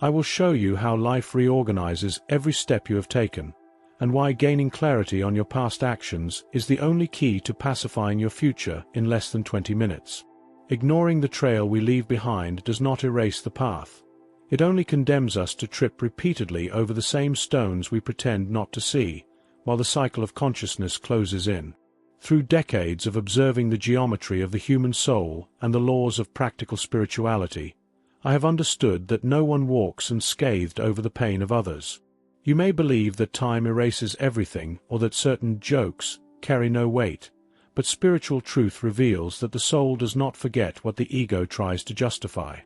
I will show you how life reorganizes every step you have taken, and why gaining clarity on your past actions is the only key to pacifying your future in less than 20 minutes. Ignoring the trail we leave behind does not erase the path. It only condemns us to trip repeatedly over the same stones we pretend not to see, while the cycle of consciousness closes in. Through decades of observing the geometry of the human soul and the laws of practical spirituality, I have understood that no one walks unscathed over the pain of others. You may believe that time erases everything or that certain jokes carry no weight, but spiritual truth reveals that the soul does not forget what the ego tries to justify.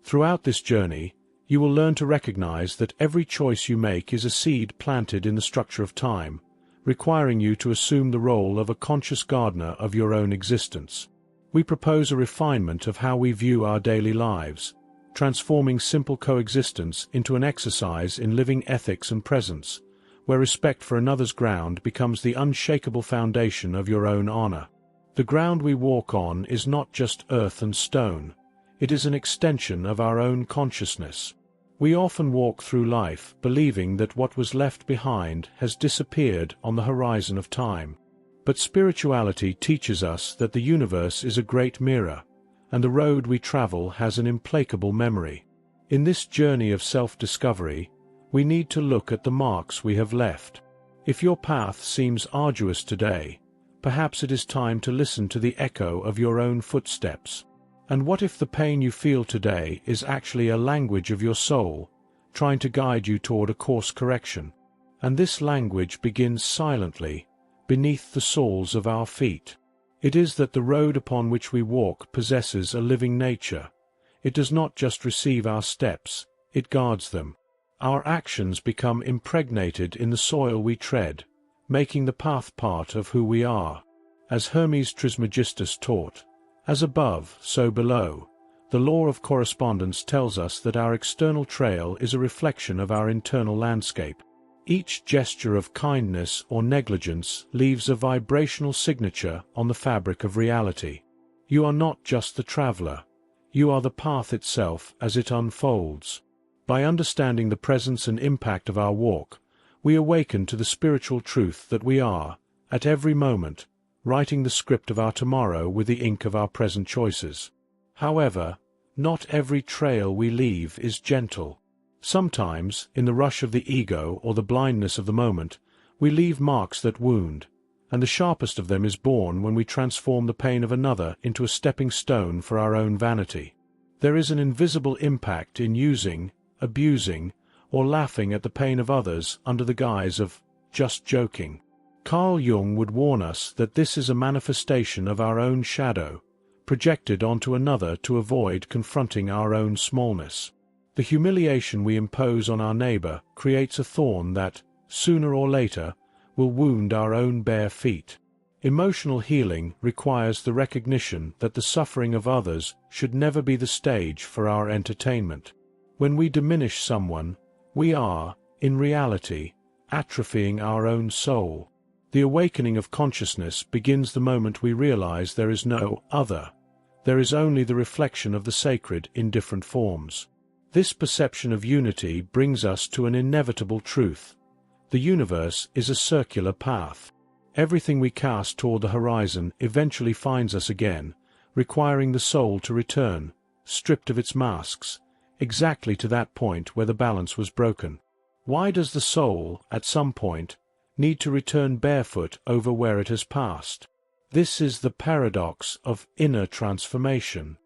Throughout this journey, you will learn to recognize that every choice you make is a seed planted in the structure of time, requiring you to assume the role of a conscious gardener of your own existence. We propose a refinement of how we view our daily lives, transforming simple coexistence into an exercise in living ethics and presence, where respect for another's ground becomes the unshakable foundation of your own honor. The ground we walk on is not just earth and stone, it is an extension of our own consciousness. We often walk through life believing that what was left behind has disappeared on the horizon of time. But spirituality teaches us that the universe is a great mirror, and the road we travel has an implacable memory. In this journey of self-discovery, we need to look at the marks we have left. If your path seems arduous today, perhaps it is time to listen to the echo of your own footsteps. And what if the pain you feel today is actually a language of your soul, trying to guide you toward a course correction? And this language begins silently, beneath the soles of our feet. It is that the road upon which we walk possesses a living nature. It does not just receive our steps, it guards them. Our actions become impregnated in the soil we tread, making the path part of who we are. As Hermes Trismegistus taught, as above, so below, the law of correspondence tells us that our external trail is a reflection of our internal landscape. Each gesture of kindness or negligence leaves a vibrational signature on the fabric of reality. You are not just the traveler, you are the path itself as it unfolds. By understanding the presence and impact of our walk, we awaken to the spiritual truth that we are, at every moment, writing the script of our tomorrow with the ink of our present choices. However, not every trail we leave is gentle. Sometimes, in the rush of the ego or the blindness of the moment, we leave marks that wound, and the sharpest of them is born when we transform the pain of another into a stepping stone for our own vanity. There is an invisible impact in using, abusing, or laughing at the pain of others under the guise of just joking. Carl Jung would warn us that this is a manifestation of our own shadow, projected onto another to avoid confronting our own smallness. The humiliation we impose on our neighbor creates a thorn that, sooner or later, will wound our own bare feet. Emotional healing requires the recognition that the suffering of others should never be the stage for our entertainment. When we diminish someone, we are, in reality, atrophying our own soul. The awakening of consciousness begins the moment we realize there is no other. There is only the reflection of the sacred in different forms. This perception of unity brings us to an inevitable truth. The universe is a circular path. Everything we cast toward the horizon eventually finds us again, requiring the soul to return, stripped of its masks, exactly to that point where the balance was broken. Why does the soul, at some point, need to return barefoot over where it has passed? This is the paradox of inner transformation.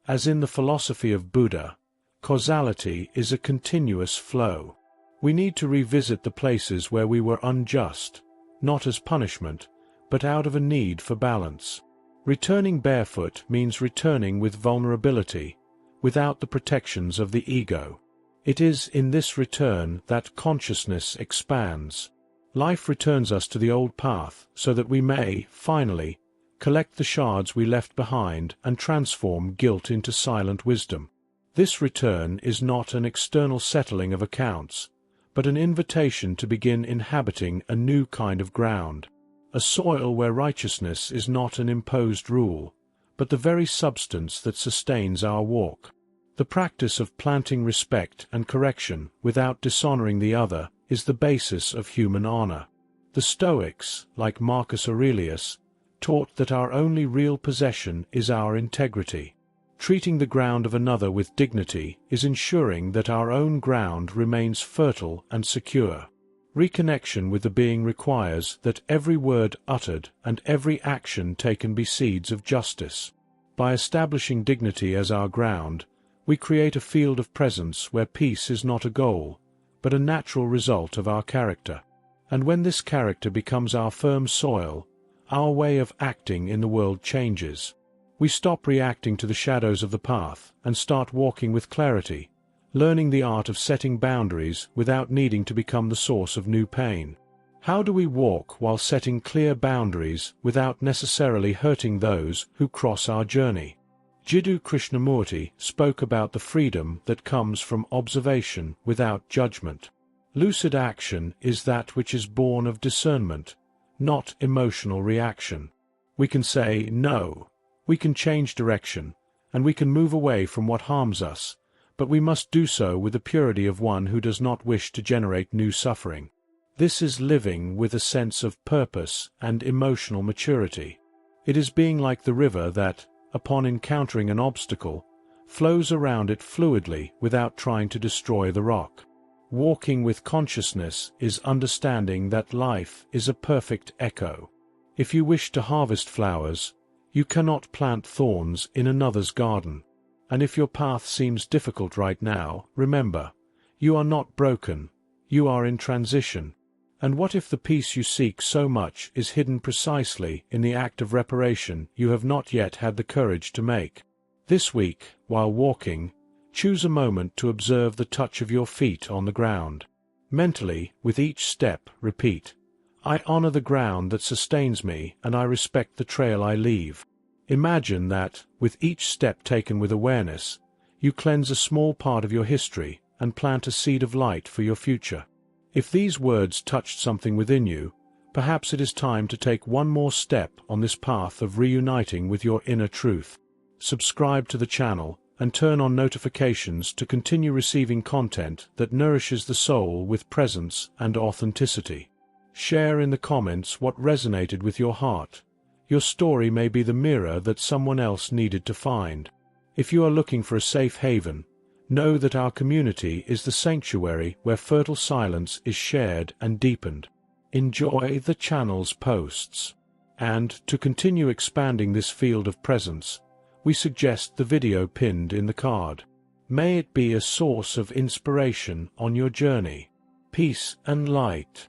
As in the philosophy of Buddha, causality is a continuous flow. We need to revisit the places where we were unjust, not as punishment, but out of a need for balance. Returning barefoot means returning with vulnerability, without the protections of the ego. It is in this return that consciousness expands. Life returns us to the old path so that we may, finally, collect the shards we left behind and transform guilt into silent wisdom. This return is not an external settling of accounts, but an invitation to begin inhabiting a new kind of ground, a soil where righteousness is not an imposed rule, but the very substance that sustains our walk. The practice of planting respect and correction without dishonoring the other is the basis of human honor. The Stoics, like Marcus Aurelius, taught that our only real possession is our integrity. Treating the ground of another with dignity is ensuring that our own ground remains fertile and secure. Reconnection with the being requires that every word uttered and every action taken be seeds of justice. By establishing dignity as our ground, we create a field of presence where peace is not a goal, but a natural result of our character. And when this character becomes our firm soil, our way of acting in the world changes. We stop reacting to the shadows of the path and start walking with clarity, learning the art of setting boundaries without needing to become the source of new pain. How do we walk while setting clear boundaries without necessarily hurting those who cross our journey? Jiddu Krishnamurti spoke about the freedom that comes from observation without judgment. Lucid action is that which is born of discernment, not emotional reaction. We can say no, we can change direction, and we can move away from what harms us, but we must do so with the purity of one who does not wish to generate new suffering. This is living with a sense of purpose and emotional maturity. It is being like the river that, upon encountering an obstacle, flows around it fluidly without trying to destroy the rock. Walking with consciousness is understanding that life is a perfect echo. If you wish to harvest flowers, you cannot plant thorns in another's garden. And if your path seems difficult right now, remember, you are not broken, you are in transition. And what if the peace you seek so much is hidden precisely in the act of reparation you have not yet had the courage to make? This week, while walking, choose a moment to observe the touch of your feet on the ground. Mentally, with each step, repeat, I honor the ground that sustains me and I respect the trail I leave. Imagine that, with each step taken with awareness, you cleanse a small part of your history and plant a seed of light for your future. If these words touched something within you, perhaps it is time to take one more step on this path of reuniting with your inner truth. Subscribe to the channel and turn on notifications to continue receiving content that nourishes the soul with presence and authenticity. Share in the comments what resonated with your heart. Your story may be the mirror that someone else needed to find. If you are looking for a safe haven, know that our community is the sanctuary where fertile silence is shared and deepened. Enjoy the channel's posts. And, to continue expanding this field of presence, we suggest the video pinned in the card. May it be a source of inspiration on your journey. Peace and light.